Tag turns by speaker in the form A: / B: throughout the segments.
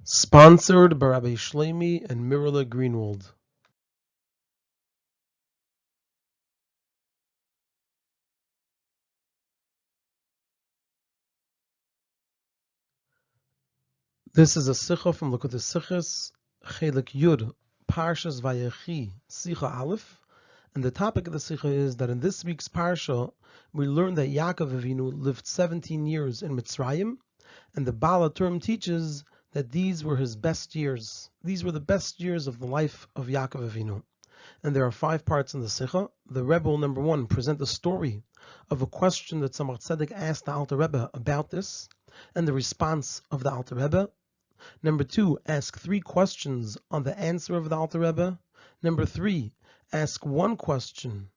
A: Sponsored by Rabbi Shlomi and Mirala Greenwald. This is a Sicha from Likutei Sichos, Chelek Yud, Parshas Vayechi, Sicha Alef. And the topic of the Sicha is that in this week's Parsha, we learn that Yaakov Avinu lived 17 years in Mitzrayim, and the Baal HaTurim teaches that these were his best years. These were the best years of the life of Yaakov Avinu. And there are 5 parts in the Sicha. The Rebbe will, number 1, present the story of a question that Tzemach Tzedek asked the Alter Rebbe about this, and the response of the Alter Rebbe. Number 2, ask 3 questions on the answer of the Alter Rebbe. Number 3, ask 1 question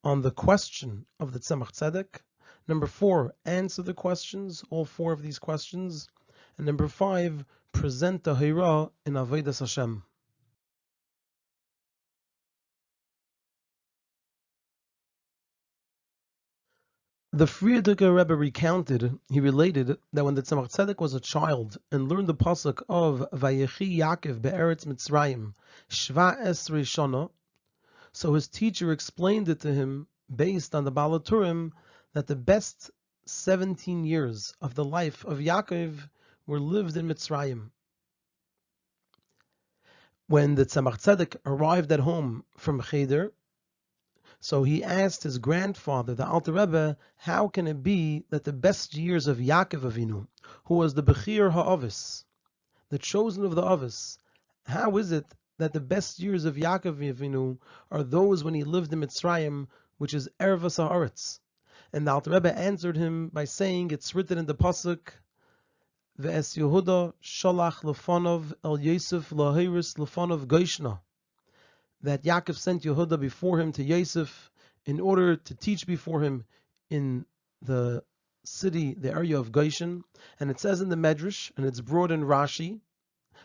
A: on the question of the Tzemach Tzedek. Number 4, answer the questions, all 4 of these questions. And number 5, present the Hira in Avodas Hashem. The Frierdiker Rebbe recounted, he related, that when the Tzemach Tzedek was a child and learned the pasuk of Vayechi Yaakov be'eretz Mitzrayim Shva Esrei Shana, so his teacher explained it to him based on the Baal HaTurim that the best 17 years of the life of Yaakov were lived in Mitzrayim. When the Tzemach Tzedek arrived at home from Cheder, so he asked his grandfather, the Alter Rebbe, how can it be that the best years of Yaakov Avinu, who was the Bechir HaAvis, the chosen of the Avis, how is it that the best years of Yaakov Avinu are those when he lived in Mitzrayim, which is Ervas HaAretz? And the Alter Rebbe answered him by saying, it's written in the pasuk, Ve'es Yehuda shalach lefanov el Yosef lahiris lefanov Goshna, that Yaakov sent Yehuda before him to Yosef in order to teach before him in the city, the area of Goshen. And it says in the Medrash, and it's brought in Rashi,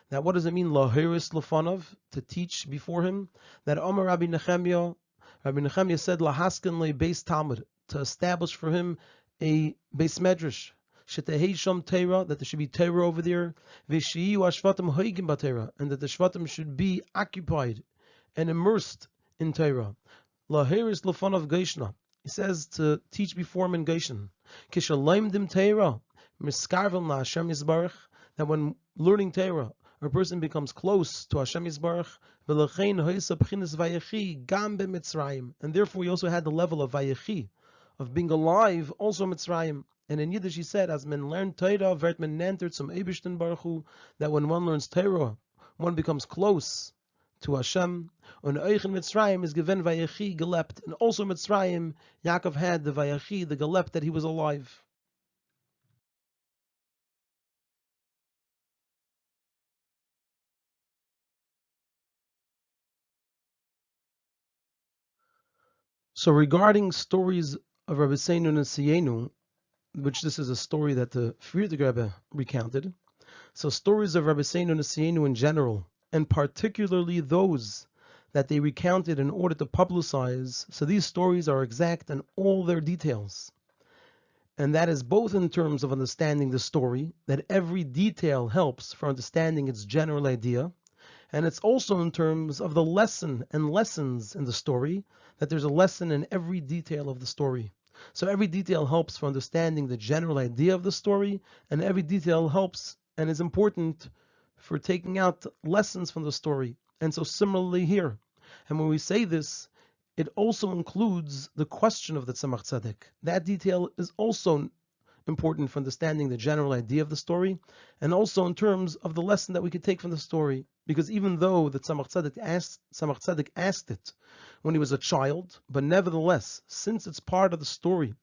A: that what does it mean, lahiris lefanov, to teach before him? That Omer Rabbi Nechemia said, lahaskin le beis Talmud, to establish for him a beis Medrash, shetehei sham Torah, that there should be Torah over there, v'shiyu ashvatim hoigim b'Torah, and that the shvatim should be occupied and immersed in Torah. Lahiris lefanov Goshna, he says to teach before him in Goshen. Kishalayimdim Torah, miskarvim la Hashem Yisbarach, that when learning Torah, a person becomes close to Hashem Yisbarach. V'lechein hoysa b'chinas Vayechi gam b'Mitzrayim, and therefore we also had the level of Vayechi, of being alive, also Mitzrayim. And in Yiddish he said, as men learn Torah, vert men nentert zum Eibishten Baruch Hu, that when one learns Torah, one becomes close to Hashem. And Euch in Mitzrayim is given Vayechi gelept, and also Mitzrayim, Yaakov had the Vayechi, the gelept, that he was alive. So regarding stories of Rabbi Seinu and Siyenu, which this is a story that the Frierdiker Rebbe recounted, so stories of Rabbi Seinu and Siyenu in general, and particularly those that they recounted in order to publicize, so these stories are exact in all their details. And that is both in terms of understanding the story, that every detail helps for understanding its general idea, and it's also in terms of the lesson and lessons in the story, that there's a lesson in every detail of the story. So every detail helps for understanding the general idea of the story, and every detail helps and is important for taking out lessons from the story. And so similarly here. And when we say this, it also includes the question of the Tzemach Tzedek. That detail is also important for understanding the general idea of the story, and also in terms of the lesson that we could take from the story. Because even though the Tzemach Tzedek asked it when he was a child, but nevertheless, since it's part of the story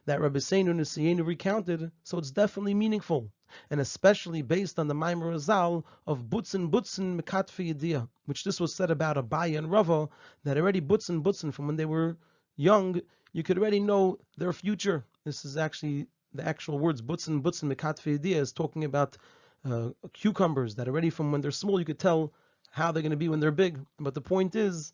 A: that Rabbi Seinu and Siyenu recounted, so it's definitely meaningful, and especially based on the Maimer Azal of Butzin Mekatfe Yediyah, which this was said about Abaye and Rava, that already Butzin from when they were young, you could already know their future. This is actually the actual words, Butzin Mekatfe Yediyah, is talking about cucumbers, that already from when they're small you could tell how they're going to be when they're big. But the point is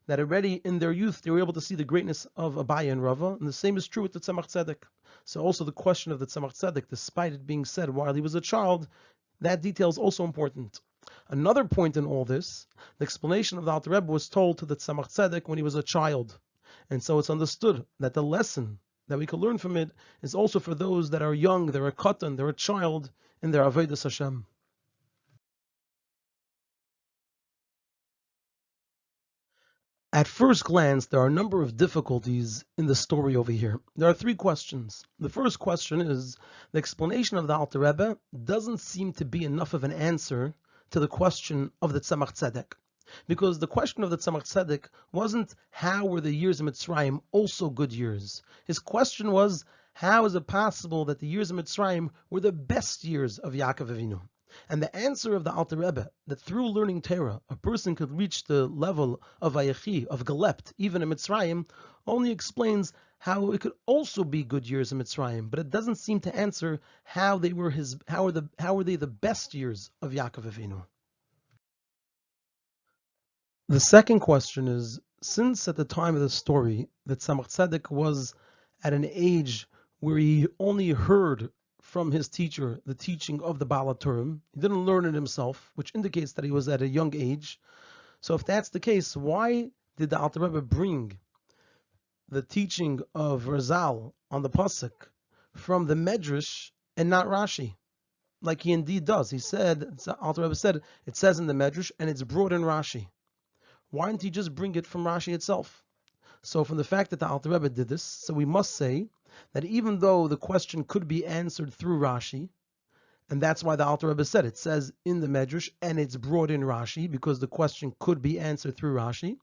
A: that already in their youth they were able to see the greatness of Abaye and Rava, and the same is true with the Tzemach Tzedek. So also the question of the Tzemach Tzedek, despite it being said while he was a child, That detail is also important. Another point in all this, the explanation of the Alter Rebbe was told to the Tzemach Tzedek when he was a child. And so it's understood that the lesson that we can learn from it is also for those that are young, they're a katan, they're a child in their Avodas Hashem. At first glance, there are a number of difficulties in the story over here. There are three questions. The first question is, the explanation of the Alter Rebbe doesn't seem to be enough of an answer to the question of the Tzemach Tzedek. Because the question of the Tzemach Tzedek wasn't how were the years of Mitzrayim also good years. His question was, how is it possible that the years of Mitzrayim were the best years of Yaakov Avinu? And the answer of the Alter Rebbe, that through learning Torah, a person could reach the level of Vayechi, of Galept, even in Mitzrayim, only explains how it could also be good years in Mitzrayim, but it doesn't seem to answer how were they the best years of Yaakov Avinu. The second question is, since at the time of the story that Tzemach Tzedek was at an age where he only heard from his teacher the teaching of the Baal HaTurim, he didn't learn it himself, which indicates that he was at a young age. So if that's the case, why did the Alter Rebbe bring the teaching of Razal on the Pasuk from the Medrash and not Rashi? Like he indeed does. He said, the Alter Rebbe said, it says in the Medrash and it's brought in Rashi. Why didn't he just bring it from Rashi itself? So from the fact that the Alter Rebbe did this, so we must say that even though the question could be answered through Rashi, and that's why the Alter Rebbe said it says in the Medrash and it's brought in Rashi, because the question could be answered through Rashi.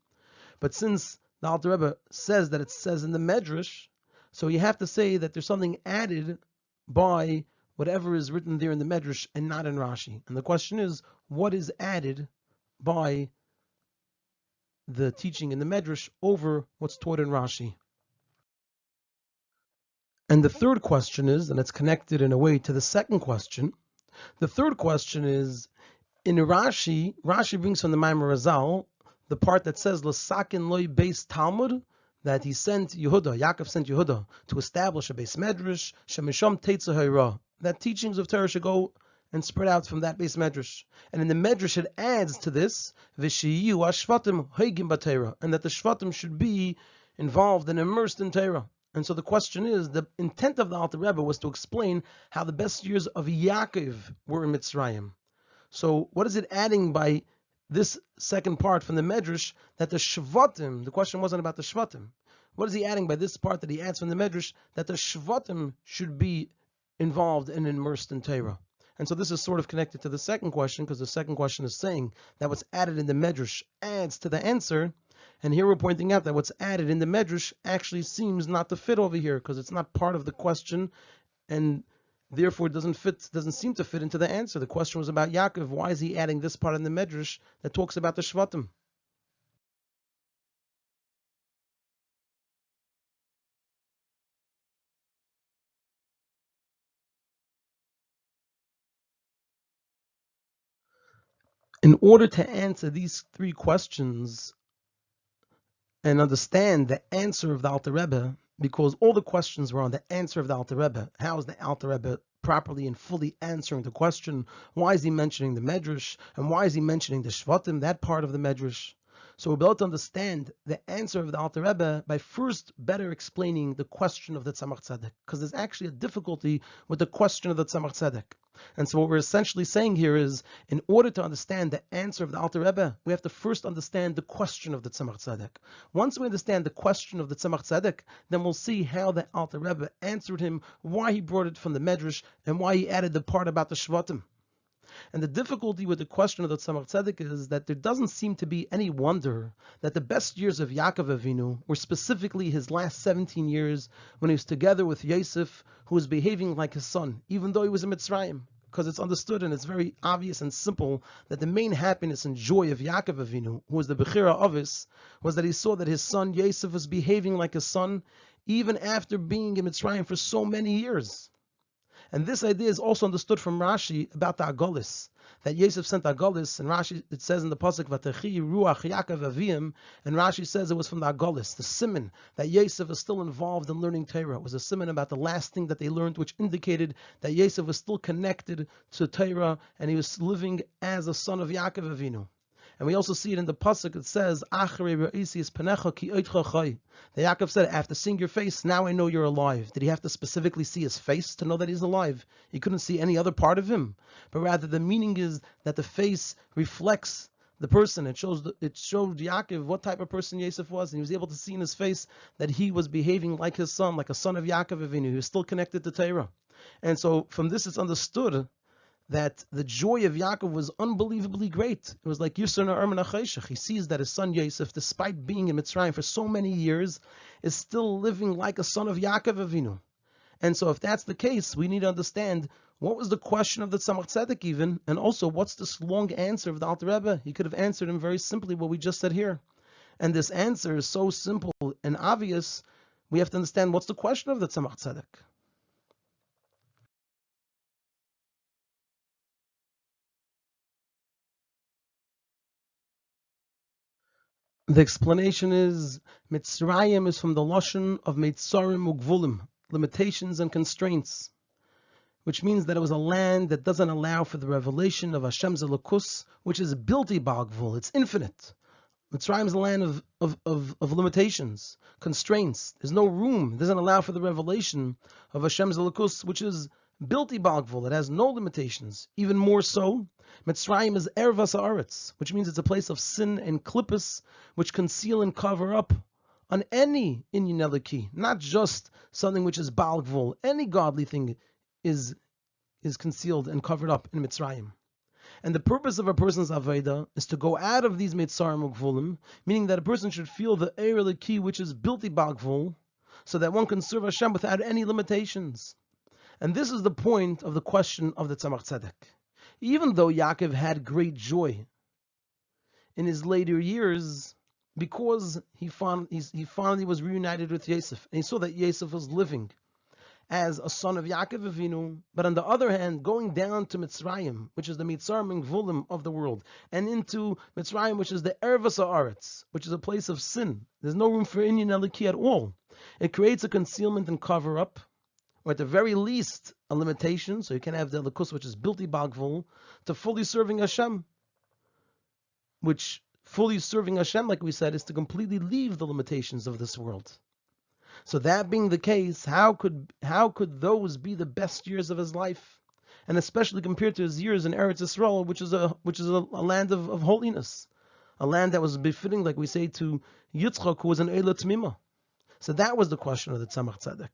A: But since the Alter Rebbe says that it says in the Medrash, so you have to say that there's something added by whatever is written there in the Medrash and not in Rashi. And the question is, what is added by the teaching in the Medrash over what's taught in Rashi? And the third question is, and it's connected in a way to the second question, the third question is, in Rashi brings from the Maimar Razal the part that says, L'sakin loy beis Talmud, that he sent Yehuda, Yaakov sent Yehuda, to establish a beis Medrash, shemisham teitza hayra, that teachings of Torah should go and spread out from that beis Medrash. And in the Medrash it adds to this, v'shiyu hashvatim hoigim b'Torah, and that the Shvatim should be involved and immersed in Torah. And so the question is, the intent of the Alter Rebbe was to explain how the best years of Yaakov were in Mitzrayim. So what is it adding by this second part from the Medrash, that the Shvatim, the question wasn't about the Shvatim. What is he adding by this part that he adds from the Medrash, that the Shvatim should be involved and immersed in Torah? And so this is sort of connected to the second question, because the second question is saying that what's added in the Medrash adds to the answer. And here we're pointing out that what's added in the Medrash actually seems not to fit over here, because it's not part of the question, and therefore it doesn't seem to fit into the answer. The question was about Yaakov. Why is he adding this part in the Medrash that talks about the Shvatim? In order to answer these three questions and understand the answer of the Alter Rebbe, because all the questions were on the answer of the Alter Rebbe. How is the Alter Rebbe properly and fully answering the question? Why is he mentioning the Medrash? And why is he mentioning the Shvatim, that part of the Medrash? So we'll be able to understand the answer of the Alter Rebbe by first better explaining the question of the Tzemach Tzedek, because there's actually a difficulty with the question of the Tzemach Tzedek. And so what we're essentially saying here is, in order to understand the answer of the Alter Rebbe, we have to first understand the question of the Tzemach Tzedek. Once we understand the question of the Tzemach Tzedek, then we'll see how the Alter Rebbe answered him, why he brought it from the Medrash, and why he added the part about the Shvatim. And the difficulty with the question of the Tzemach Tzedek is that there doesn't seem to be any wonder that the best years of Yaakov Avinu were specifically his last 17 years when he was together with Yosef, who was behaving like his son, even though he was in Mitzrayim. Because it's understood and it's very obvious and simple that the main happiness and joy of Yaakov Avinu, who was the Bechira Avis, was that he saw that his son Yosef was behaving like his son, even after being in Mitzrayim for so many years. And this idea is also understood from Rashi about the Agolis, that Yosef sent Agolis, and Rashi, it says in the pasuk, Vatechi ruach Yaakov avim, and Rashi says it was from the Agolis, the siman, that Yosef was still involved in learning Torah. It was a siman about the last thing that they learned, which indicated that Yosef was still connected to Torah, and he was living as a son of Yaakov Avinu. And we also see it in the pasuk. It says, "Achrei re'isi is panecha ki oitcha chai." The Yaakov said, "After seeing your face, now I know you're alive." Did he have to specifically see his face to know that he's alive? He couldn't see any other part of him, but rather the meaning is that the face reflects the person. It showed Yaakov what type of person Yosef was, and he was able to see in his face that he was behaving like his son, like a son of Yaakov Avinu. He was still connected to Torah, and so from this it's understood that the joy of Yaakov was unbelievably great. It was like Yisur Na'arman HaChayshach. He sees that his son Yosef, despite being in Mitzrayim for so many years, is still living like a son of Yaakov Avinu. And so if that's the case, we need to understand what was the question of the Tzemach Tzedek even, and also what's this long answer of the Alter Rebbe. He could have answered him very simply what we just said here. And this answer is so simple and obvious, we have to understand what's the question of the Tzemach Tzedek. The explanation is Mitzrayim is from the lashon of Meitzarim Ugvulim, limitations and constraints, which means that it was a land that doesn't allow for the revelation of Hashem's Elokus, which is Bilti Ba'gvul, it's infinite. Mitzrayim is a land of limitations, constraints. There's no room, it doesn't allow for the revelation of Hashem's Elokus, which is Bilti Ba'gvul, it has no limitations. Even more so, Mitzrayim is Ervas Haaretz, which means it's a place of sin and klippus, which conceal and cover up on any inyan eliki, not just something which is Ba'gvul. Any godly thing is concealed and covered up in Mitzrayim. And the purpose of a person's Aveda is to go out of these Mitzrayim Ugvulim, meaning that a person should feel the Eir Eliki, which is Bilti Ba'gvul, so that one can serve Hashem without any limitations. And this is the point of the question of the Tzemach Tzedek. Even though Yaakov had great joy in his later years, because he finally was reunited with Yosef, and he saw that Yosef was living as a son of Yaakov Avinu, but on the other hand, going down to Mitzrayim, which is the Mitzrayim Gvulim of the world, and into Mitzrayim, which is the Ervas Haaretz, which is a place of sin. There's no room for inyan eliki at all. It creates a concealment and cover-up, or at the very least, a limitation, so you can have the Elokus, which is Bilti Ba'gvul, to fully serving Hashem, which fully serving Hashem, like we said, is to completely leave the limitations of this world. So that being the case, how could those be the best years of his life? And especially compared to his years in Eretz Yisrael, which is a land of holiness, a land that was befitting, like we say, to Yitzchak, who was an Eila Tmima. So that was the question of the Tzemach Tzedek.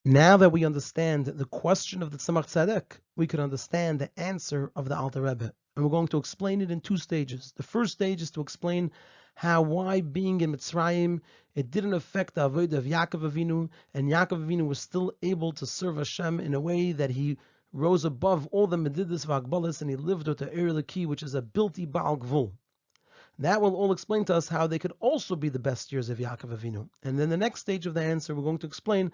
A: Now that we understand the question of the Tzemach Tzedek, we could understand the answer of the Alter Rebbe. And we're going to explain it in two stages. The first stage is to explain why being in Mitzrayim, it didn't affect the avodah of Yaakov Avinu, and Yaakov Avinu was still able to serve Hashem in a way that he rose above all the medidus v'agbalas, and he lived with the Eir Eliki, which is a Bilti Ba'al Gvul. That will all explain to us how they could also be the best years of Yaakov Avinu. And then the next stage of the answer, we're going to explain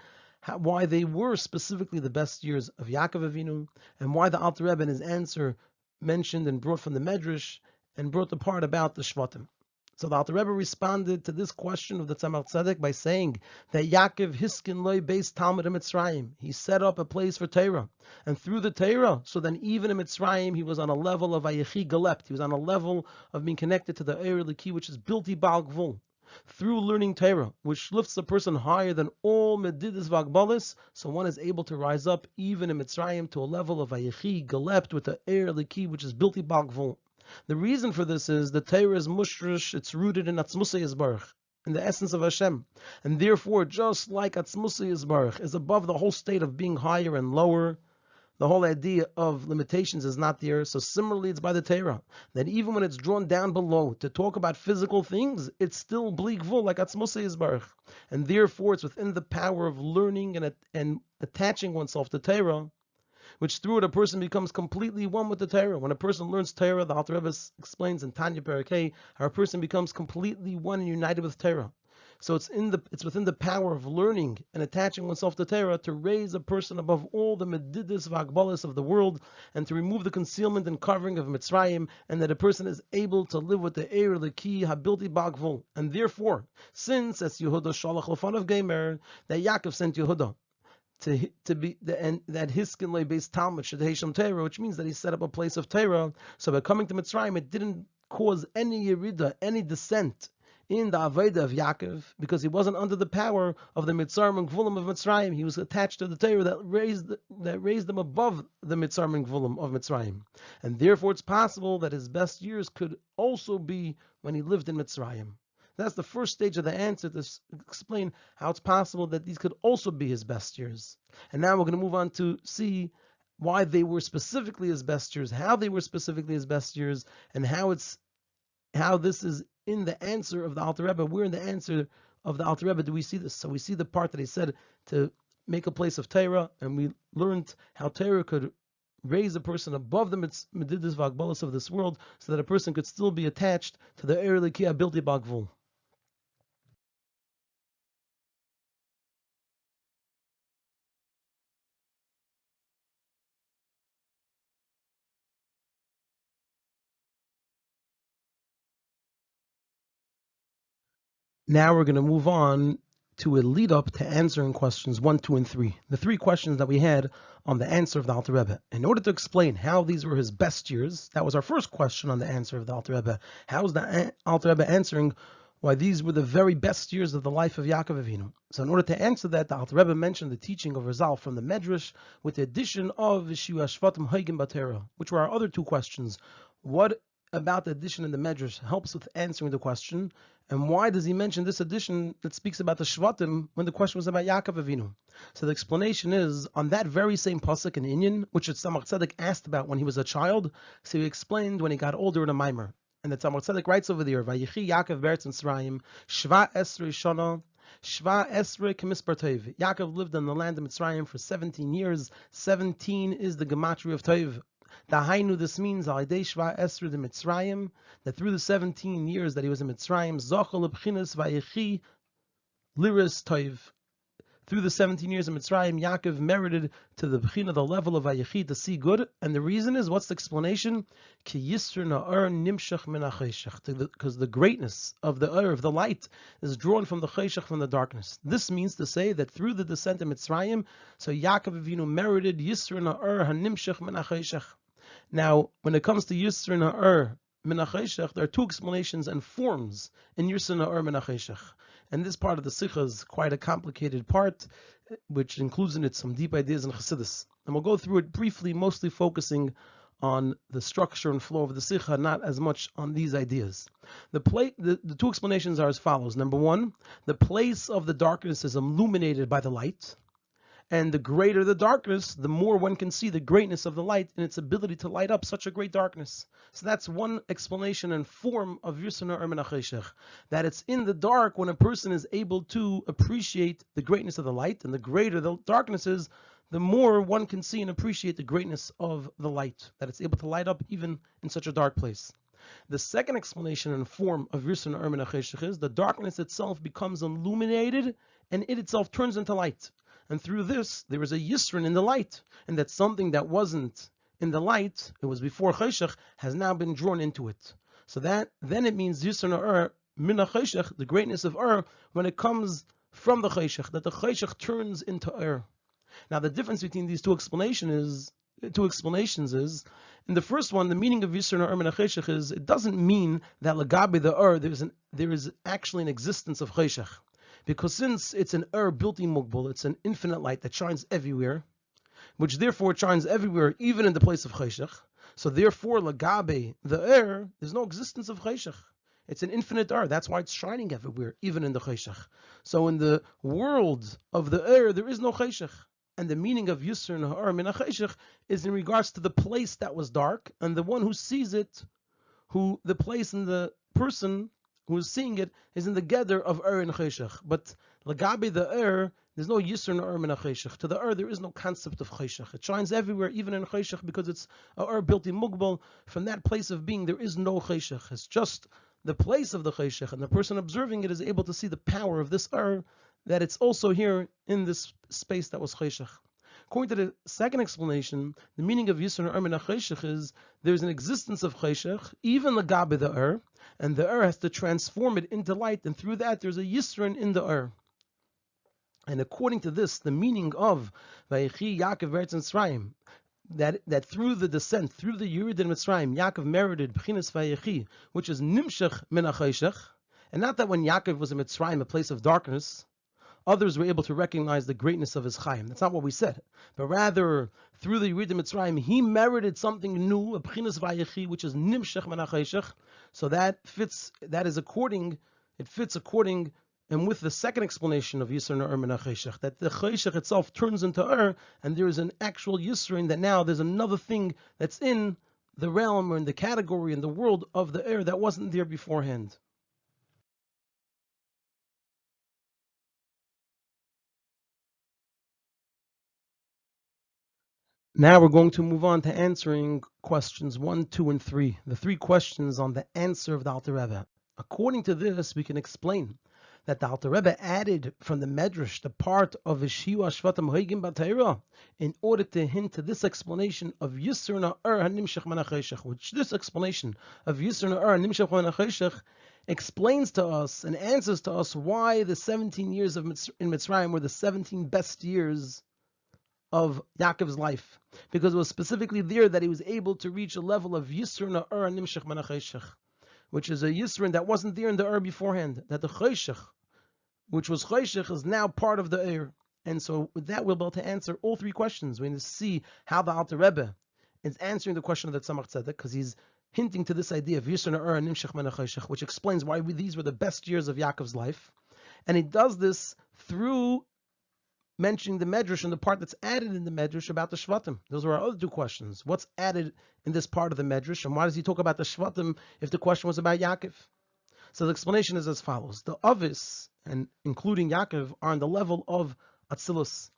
A: why they were specifically the best years of Yaakov Avinu, and why the Alter Rebbe in his answer mentioned and brought from the Medrash and brought the part about the Shvatim. So the Alter Rebbe responded to this question of the Tzemach Tzedek by saying that Yaakov Hiskin Loi based Talmud in Mitzrayim. He set up a place for Torah, and through the Torah, so then even in Mitzrayim, he was on a level of Vayechi Galept. He was on a level of being connected to the Eir Eliki, which is Bilti Ba'al Gvul. Through learning Torah, which lifts a person higher than all medidus v'agbalis, so one is able to rise up even in Mitzrayim to a level of Vayechi Galept with the Eir Eliki, which is Bilti Ba'al Gvul. The reason for this is the Torah is mushrish, it's rooted in Atzmusei Yisbarach, in the essence of Hashem. And therefore, just like Atzmusei Yisbarach is above the whole state of being higher and lower, the whole idea of limitations is not there. So similarly, it's by the Torah that even when it's drawn down below to talk about physical things, it's still bli gvul, like Atzmosei Yisbarach. And therefore, it's within the power of learning and attaching oneself to Torah, which through it a person becomes completely one with the Torah. When a person learns Torah, the Alter Rebbe explains in Tanya Perek how a person becomes completely one and united with Torah. So it's within the power of learning and attaching oneself to Torah to raise a person above all the medidus v'agbalas of the world, and to remove the concealment and covering of Mitzrayim, and that a person is able to live with the Eir Leki Habilti Bagvul. And therefore, since as Yehuda Shalach Lefanav Gemer, that Yaakov sent Yehuda to be and that Hiskin lay based Talmud Shadei Torah, which means that he set up a place of Torah. So by coming to Mitzrayim, it didn't cause any yerida, any descent in the Avodah of Yaakov, because he wasn't under the power of the Mitzarim and Gvulim of Mitzrayim. He was attached to the Torah that raised him above the Mitzarim and Gvulim of Mitzrayim. And therefore it's possible that his best years could also be when he lived in Mitzrayim. That's the first stage of the answer to explain how it's possible that these could also be his best years. And now we're going to move on to see why they were specifically his best years, how they were specifically his best years, and how this is in the answer of the Alter Rebbe. Where in the answer of the Alter Rebbe do we see this? So we see the part that he said to make a place of Torah, and we learned how Torah could raise a person above the medidus v'agbalas of this world, so that a person could still be attached to the Eir Leki Habilti Bagvul. Now we're going to move on to a lead up to answering questions 1, 2, and 3. The 3 questions that we had on the answer of the Alter Rebbe. In order to explain how these were his best years, that was our first question on the answer of the Alter Rebbe. How is the Alter Rebbe answering why these were the very best years of the life of Yaakov Avinu? So in order to answer that, the Alter Rebbe mentioned the teaching of Rizal from the Medrash with the addition of Vishu Ashvatim Haygim Batera, which were our other 2 questions. What about the addition in the Medrash helps with answering the question, and why does he mention this addition that speaks about the Shvatim when the question was about Yaakov Avinu? So the explanation is, on that very same pasuk in Inyan, which Tzemach Tzedek asked about when he was a child, so he explained when he got older in a mimer. And the Tzemach Tzedek writes over there, Vayechi Yaakov Beretz Mitzrayim, Shva Esrei Shana, Shva Esrei K'mispar Toiv. Yaakov lived in the land of Mitzrayim for 17 years. 17 is the gematria of Toiv. Dahainu, this means Alidei Shva Esrei de Mitzrayim, that through the 17 years that he was in Mitzrayim, Zochel B'chinas Vayechi Liris Toiv. Through the 17 years in Mitzrayim, Yaakov merited to the b'china, the level of Vayechi, to see good. And the reason is, what's the explanation? Ki Yisr Na'ar Nimshach Min HaCheshach, because the greatness of the of the light, is drawn from the Cheshach, from the darkness. This means to say that through the descent of Mitzrayim, so Yaakov Avinu merited Yisr Na'ar HaNimshach Min HaCheshach. Now, when it comes to Yisr Na'ar Min HaCheshach, there are 2 explanations and forms in Yisr Na'ar Min HaCheshach. And this part of the Sicha is quite a complicated part, which includes in it some deep ideas in Chassidus. And we'll go through it briefly, mostly focusing on the structure and flow of the Sicha, not as much on these ideas. The 2 explanations are as follows. Number 1, the place of the darkness is illuminated by the light. And the greater the darkness, the more one can see the greatness of the light and its ability to light up such a great darkness. So that's one explanation and form of Yisr Na'ar Min HaCheshach, that it's in the dark when a person is able to appreciate the greatness of the light, and the greater the darkness is, the more one can see and appreciate the greatness of the light, that it's able to light up even in such a dark place. The second explanation and form of Yisr Na'ar Min HaCheshach is the darkness itself becomes illuminated and it itself turns into light. And through this, there is a Yisrin in the light, and that something that wasn't in the light, it was before Cheshach, has now been drawn into it. So that then it means Yisrin Na'ar Min HaCheshach, the greatness of when it comes from the Cheshach, that the Cheshach turns into Now the difference between these 2 explanations is, in the first one, the meaning of Yisr Na'ar Min HaCheshach is, it doesn't mean that Lagabi the there is actually an existence of Cheshach. Because since it's an built-in mugbal, it's an infinite light that shines everywhere, which therefore shines everywhere, even in the place of Cheshach. So therefore, Lagabe, the there's no existence of Cheshach. It's an infinite that's why it's shining everywhere, even in the Cheshach. So in the world of the there is no Cheshach. And the meaning of Yisr Nahar Min HaCheshech is in regards to the place that was dark, and the one who sees it, who the place and the person who is seeing it is in the gather of and Cheshech. But Lagabi the there's no Yisr Nahar Min HaCheshech. To the there is no concept of Cheshech. It shines everywhere, even in Cheshech, because it's a built in Mugbal. From that place of being, there is no Cheshech. It's just the place of the Cheshech, and the person observing it is able to see the power of this that it's also here in this space that was Cheshech. According to the second explanation, the meaning of Yisr Nahar Min HaCheshech is there's an existence of Cheshech, even Lagabi the and the has to transform it into light, and through that there's a Yisrin in the And according to this, the meaning of Vayechi Yaakov Beretz Mitzrayim, that through the descent, through the Yerid in Mitzrayim, Yaakov merited B'chinas Vayechi, which is Nimshech Min HaCheshech, and not that when Yaakov was in Mitzrayim, a place of darkness, others were able to recognize the greatness of his Chaim. That's not what we said. But rather, through the Yerid in Mitzrayim, he merited something new, a B'chinas Vayechi, which is Nimshech Min HaCheshech. So it fits according, and with the second explanation of Yisr Nahar Min HaCheshech, that the Cheshech itself turns into and there is an actual Yisrin, that now there's another thing that's in the realm or in the category in the world of the that wasn't there beforehand. Now we're going to move on to answering questions 1, 2, and 3. The 3 questions on the answer of the Alter Rebbe. According to this, we can explain that the Alter Rebbe added from the Medrash the part of Vishiu Ashvatam Hoigim B'Torah in order to hint to this explanation of Yisr Nahar HaNimshech Min HaCheshech, which this explanation of Yisr Nahar HaNimshech Min HaCheshech explains to us and answers to us why the 17 years in Mitzrayim were the 17 best years of Yaakov's life, because it was specifically there that he was able to reach a level of Yisr Nahar HaNimshech Min HaCheshech, which is a Yisrin that wasn't there in the beforehand, that the Cheshech, which was Cheshech, is now part of the And so with that, we'll be able to answer all 3 questions. We're going to see how the Alter Rebbe is answering the question of the Tzemach Tzedek, because he's hinting to this idea of Yisr Nahar HaNimshech Min HaCheshech, which explains why these were the best years of Yaakov's life. And he does this through mentioning the Medrash and the part that's added in the Medrash about the Shvatim. Those were our other 2 questions. What's added in this part of the Medrash, and why does he talk about the Shvatim if the question was about Yaakov? So the explanation is as follows. The Avis, and including Yaakov, are on the level of Atzilus.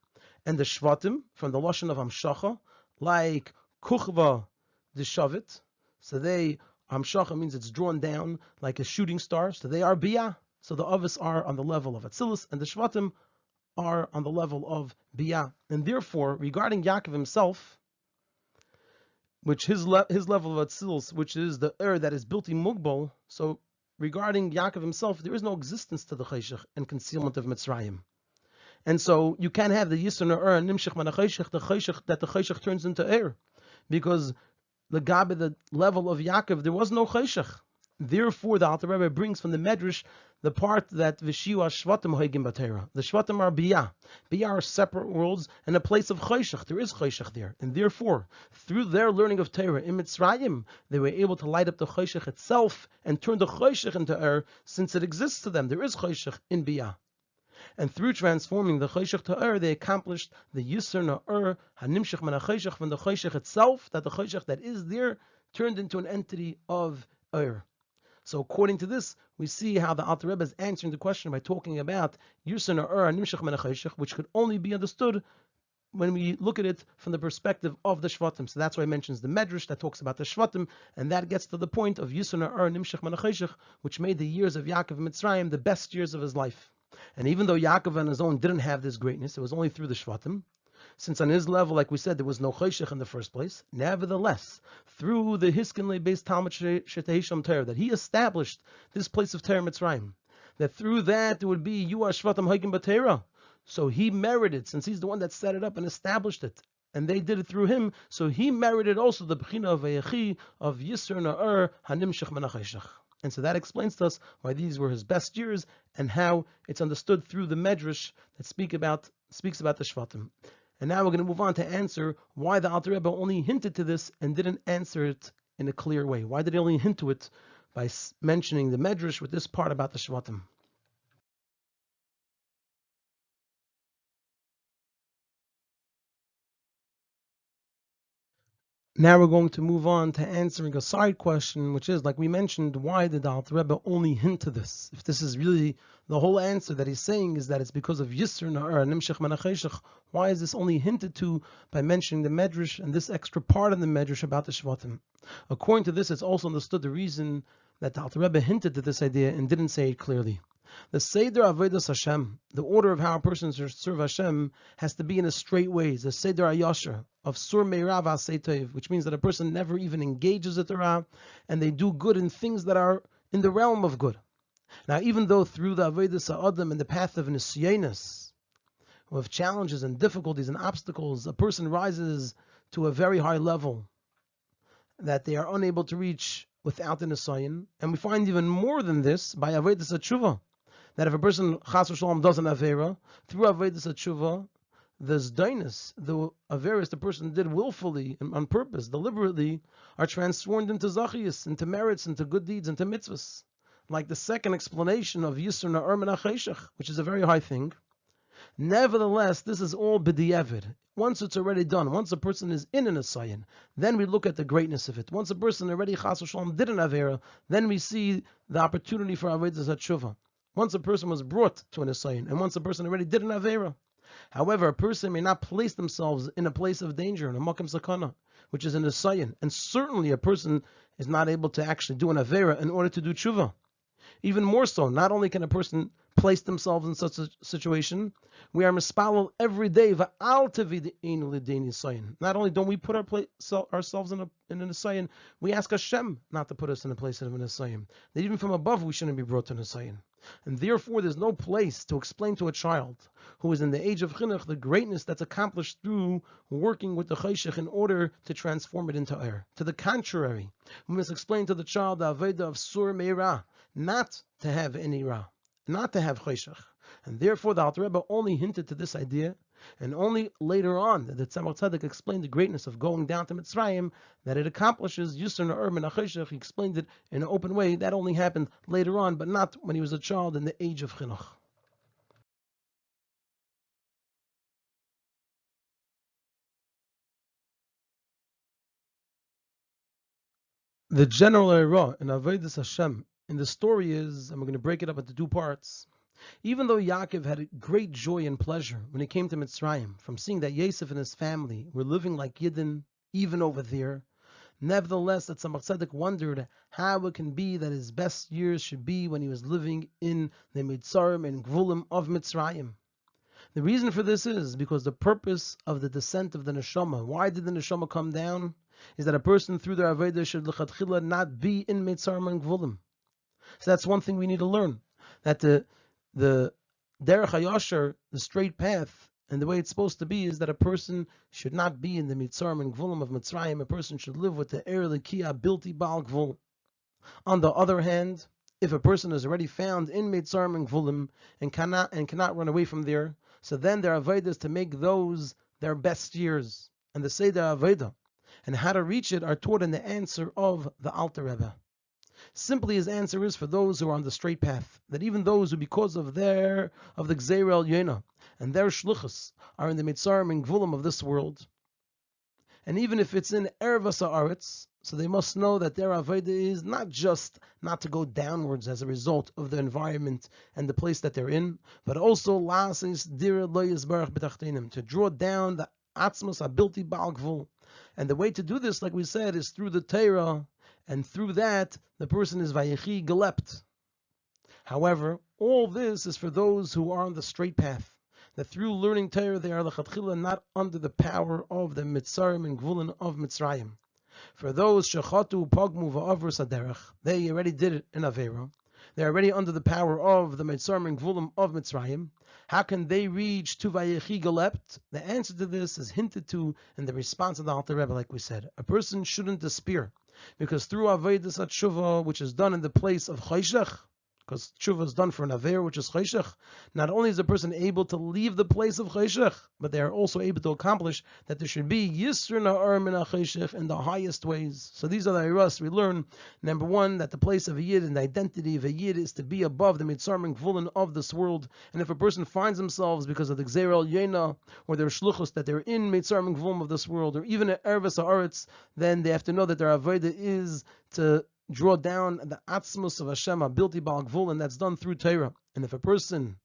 A: And the Shvatim, from the Lashon of Hamshacha, like Kuchva the Shavit, so Hamshacha means it's drawn down like a shooting star, so they are Biyah. So the Avis are on the level of Atzilus, and the Shvatim are on the level of Biyah. And therefore, regarding Yaakov himself, which his level of Atzilus, which is the that is built in Mugbal, so regarding Yaakov himself, there is no existence to the Cheshech and concealment of Mitzrayim. And so you can't have the Yisr Nahar Nimshech Min HaCheshech, that the Cheshech turns into because the level of Yaakov, there was no Cheshech. Therefore, the Alter Rebbe brings from the Medrash the part that Vishiu Ashvatim Hoigim B'Torah. The Shvatim are Biyah. Biyah are separate worlds and a place of Cheshech. There is Cheshech there. And therefore, through their learning of Torah in Mitzrayim, they were able to light up the Cheshech itself and turn the Cheshech into since it exists to them. There is Cheshech in Biyah. And through transforming the Cheshech to they accomplished the Yisr Nahar HaNimshech Min HaCheshech from the Cheshech itself, that the Cheshech that is there turned into an entity of So according to this, we see how the Alter Rebbe is answering the question by talking about Yisr Nahar HaNimshech Min HaCheshech, which could only be understood when we look at it from the perspective of the Shvatim. So that's why he mentions the Medrash that talks about the Shvatim, and that gets to the point of Yisr Nahar HaNimshech Min HaCheshech, which made the years of Yaakov Mitzrayim the best years of his life. And even though Yaakov on his own didn't have this greatness, it was only through the Shvatim. Since on his level, like we said, there was no Cheshech in the first place. Nevertheless, through the Hiskinle-based Talmud Shetehisham Torah, that he established this place of Torah Mitzrayim, that through that there would be Yu Ashvatam Hoigim B'Torah. So he merited, since he's the one that set it up and established it, and they did it through him, so he merited also the Bechina of Vayechi, of Yisr Nahar HaNimshech Min HaCheshech. And so that explains to us why these were his best years and how it's understood through the Medrash that speaks about the Shvatim. And now we're going to move on to answer why the Alter Rebbe only hinted to this and didn't answer it in a clear way. Why did he only hint to it by mentioning the Medrash with this part about the Shvatim? Now we're going to move on to answering a side question, which is, like we mentioned, why did the Alter Rebbe only hint to this? If this is really the whole answer that he's saying is that it's because of Yisr Na'ar, Nimshech Menacheshech, why is this only hinted to by mentioning the Medrash and this extra part of the Medrash about the Shvatim? According to this, it's also understood the reason that the Alter Rebbe hinted to this idea and didn't say it clearly. The Seder Avodas Hashem, the order of how a person should serve Hashem, has to be in a straight way. The Seder Ayasher of Sur Meirav Aseitev, which means that a person never even engages at the Ra, and they do good in things that are in the realm of good. Now, even though through the Avodas Ha'adam and the path of Nisyanis, with challenges and difficulties and obstacles, a person rises to a very high level that they are unable to reach without the Nisayan. And we find even more than this by Avodas HaTshuva, that if a person Chas v'Shalom does an Avera, through Avodas HaTshuva, the Zdainis, the Averas the person did willfully and on purpose, deliberately, are transformed into Zachiyas, into merits, into good deeds, into mitzvahs. Like the second explanation of Yisr Na'ar Menacheshech, which is a very high thing. Nevertheless, this is all b'di'evid. Once it's already done, once a person is in an asayin, then we look at the greatness of it. Once a person already Chas v'Shalom did an Avera, then we see the opportunity for Avodas HaTshuva. Once a person was brought to an asayin, and once a person already did an Avera. However, a person may not place themselves in a place of danger, in a Makam Sakana, which is an asayin. And certainly a person is not able to actually do an Avera in order to do tshuva. Even more so, not only can a person place themselves in such a situation, we are mispalel every day. Not only don't we put ourselves in an asayin, we ask Hashem not to put us in a place of an asayin. That even from above we shouldn't be brought to an asayin. And therefore there's no place to explain to a child who is in the age of chinuch the greatness that's accomplished through working with the chayshich in order to transform it into air. To the contrary, we must explain to the child the aveda of sur meira, not to have any ra, not to have chayshich. And therefore the Alter Rebbe only hinted to this idea, and only later on that the Tzemach Tzedek explained the greatness of going down to Mitzrayim, that it accomplishes Yisr Na'ar Menacheshech. He explained it in an open way. That only happened later on, but not when he was a child in the age of chinuch. The general era in Avodas Hashem in the story is, and we're going to break it up into two parts. Even though Yaakov had great joy and pleasure when he came to Mitzrayim, from seeing that Yosef and his family were living like Yidden, even over there, nevertheless, that Tzemach Tzedek wondered how it can be that his best years should be when he was living in the Mitzarim and Gvulim of Mitzrayim. The reason for this is because the purpose of the descent of the Neshama, why did the Neshama come down, is that a person through their Avodah should l'chadchila not be in Mitzarim and Gvulim. So that's one thing we need to learn, that the Derech HaYasher, the straight path, and the way it's supposed to be is that a person should not be in the Mitzarim and Gvulim of Mitzrayim. A person should live with the Er L'Kiya Bilti Bal Gvul. On the other hand, if a person is already found in Mitzarim and Gvulim and cannot run away from there, so then their avodas to make those their best years, and the Seder Avodah, and how to reach it are taught in the answer of the Alter Rebbe. Simply his answer is for those who are on the straight path, that even those who because of the Gzeir El Yena and their shluchus are in the Mitzarim and Gvulim of this world, and even if it's in Ervas Haaretz, so they must know that their avodah is not just not to go downwards as a result of the environment and the place that they're in, but also to draw down the Atzmos Abilti Bal Gvul. And the way to do this, like we said, is through the Torah, and through that, the person is Vayechi gelept. However, all this is for those who are on the straight path, that through learning Torah, they are l'chadchila not under the power of the Mitzarim and Gvulin of Mitzrayim. For those shechatu pagmu va'avru saderech, they already did it in Avera. They're already under the power of the Mitzarim and Gvulim of Mitzrayim. How can they reach to Vayechi gelept? The answer to this is hinted to in the response of the Alter Rebbe, like we said. A person shouldn't despair, because through Avodas HaTshuva, which is done in the place of Chayshech, because tshuva is done for an aver, which is chayshech. Not only is the person able to leave the place of chayshech, but they are also able to accomplish that there should be yisr na'ar min chayshech in the highest ways. So these are the iras we learn. Number one, that the place of a yid and the identity of a yid is to be above the mitzarming gvulin of this world. And if a person finds themselves because of the gzeir yena or their shluchos that they're in mitzarming gvulin of this world, or even at erves haaretz, then they have to know that their avodah is to draw down the atzmus of Hashem, abilti bal gvul, and that's done through Torah. And if a person,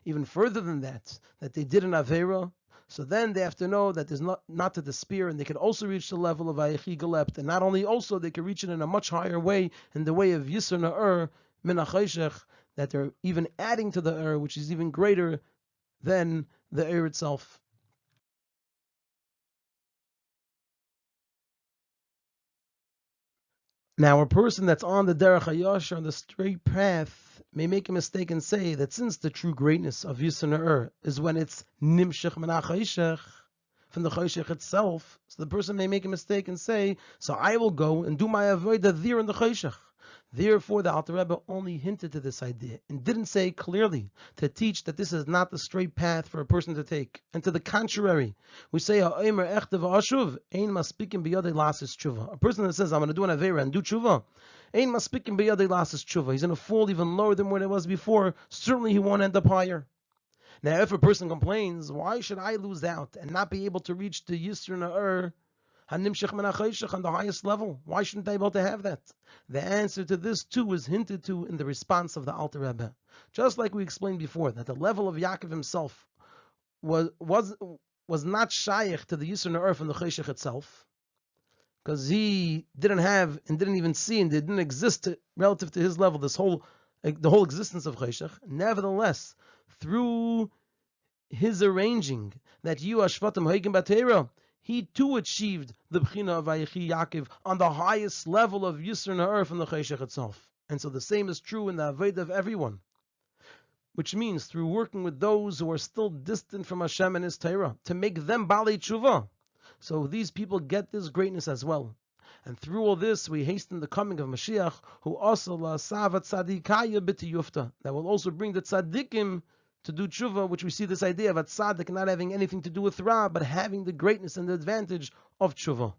A: even further than that they did an avera, so then they have to know that there's not to despair, and they can also reach the level of Vayechi gelept, and not only also they can reach it in a much higher way, in the way of yisur na'ar min ha'chayshech, that they're even adding to the which is even greater than the itself. Now, a person that's on the derech hayashar, on the straight path, may make a mistake and say that since the true greatness of Yisur Na'ar is when it's nimshech min ha'chayshech, from the chayshech itself, so the person may make a mistake and say, so I will go and do my avodah there in the chayshech. Therefore, the Alter Rebbe only hinted to this idea and didn't say clearly to teach that this is not the straight path for a person to take. And to the contrary, we say a person that says, I'm going to do an avera and do tshuva, he's going to fall even lower than where it was before. Certainly he won't end up higher. Now, if a person complains, why should I lose out and not be able to reach the Yisr Na'ar Hanimshech min ha'chayshech on the highest level? Why shouldn't I be able to have that? The answer to this too is hinted to in the response of the Alter Rebbe. Just like we explained before, that the level of Yaakov himself was not shaykh to the Yisr Na'ar from the chayshech itself, because he didn't have and didn't even see and didn't exist relative to his level, the whole existence of chayshech. Nevertheless, through his arranging that you Ashvatim Haigim Batera, he too achieved the Bechina of Vayechi Yaakov on the highest level of Yisr Na'ar from the chayshech itself. And so the same is true in the Avodah of everyone, which means through working with those who are still distant from Hashem and His Torah, to make them Balei Tshuva. So these people get this greatness as well. And through all this, we hasten the coming of Mashiach, who also la savat tzadikaya b'tiyufta, that will also bring the tzadikim to do tshuva, which we see this idea of a tzaddik not having anything to do with ra, but having the greatness and the advantage of tshuva.